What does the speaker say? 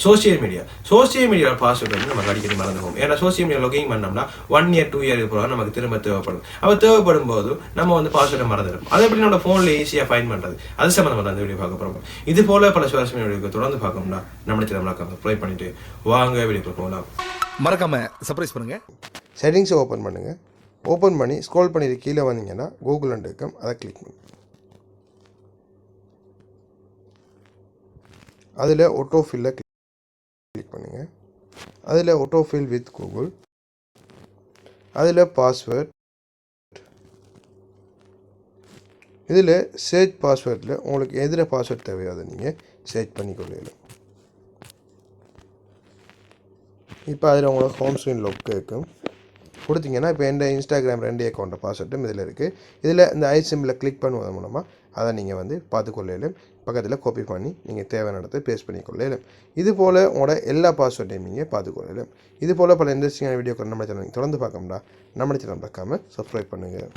Social media password வந்து நமக்கு அடிக்கடி மறந்துடும். ஏன்னா சோசியல் மீடியா லொகிங் பண்ணோம்னா 1 year 2 year போல நமக்கு திரும்ப தேவைப்படும். தேவைப்படும் போது நம்ம வந்து பாஸ்வேர்டை மறந்துடும். அதை எப்படி நம்ம ஃபோன்ல ஈஸியாக ஃபைன் பண்ணுறது, அது சம்மந்தமாக அந்த வீடியோ பார்க்க போகிறோம். இது போல பல சுவாரஸ்யமான வீடியோ தொடர்ந்து பார்க்கணும்னா நம்ம சேனல் ப்ளே பண்ணிட்டு வாங்க வீடியோக்குள்ள போகலாம். மறக்காம சர்ப்ரைஸ் பண்ணுங்க. செட்டிங்ஸை ஓப்பன் பண்ணுங்க. ஓப்பன் பண்ணி ஸ்க்ரோல் பண்ணிட்டு கீழே வந்தீங்கன்னா கூகுள் இருக்கும், அதை கிளிக் பண்ணுங்க. அதில் ஆட்டோஃபில்லை கிளிக் பண்ணுங்கள். அதில் ஆட்டோஃபில் வித் கூகுள், அதில் பாஸ்வேர்ட், இதில் சர்ச் பாஸ்வேர்டில் உங்களுக்கு எதில் பாஸ்வேர்ட் தேவையோ அதை நீங்கள் சர்ச் பண்ணிக்கொள்ளலாம். இப்போ அதில் உங்களுக்கு ஹோம் ஸ்க்ரீன் லொக் இருக்கும் கொடுத்தீங்கன்னா, இப்போ எந்த இன்ஸ்டாகிராம் 2 அக்கௌண்ட்டை பாஸ்வேர்டும் இதில் இருக்குது. இதில் இந்த ஐ சிம்பிளை கிளிக் பண்ணுவதன் மூலமாக அதை நீங்கள் வந்து பார்த்துக்கொள்ளலும். பக்கத்தில் காப்பி பண்ணி நீங்கள் தேவையான இடத்தை பேஸ்ட் பண்ணிக்கொள்ளலும். இது போல் உங்களோட எல்லா பாஸ்வேர்டையும் நீங்கள் பார்த்துக்கொள்ளலும். இது போல் பல இன்ட்ரெஸ்டிங்கான வீடியோக்கள் நம்ம சேனல் தொடர்ந்து பார்க்கணும்னா நம்ம சேனல் மறக்காமல் சப்ஸ்கிரைப் பண்ணுங்கள்.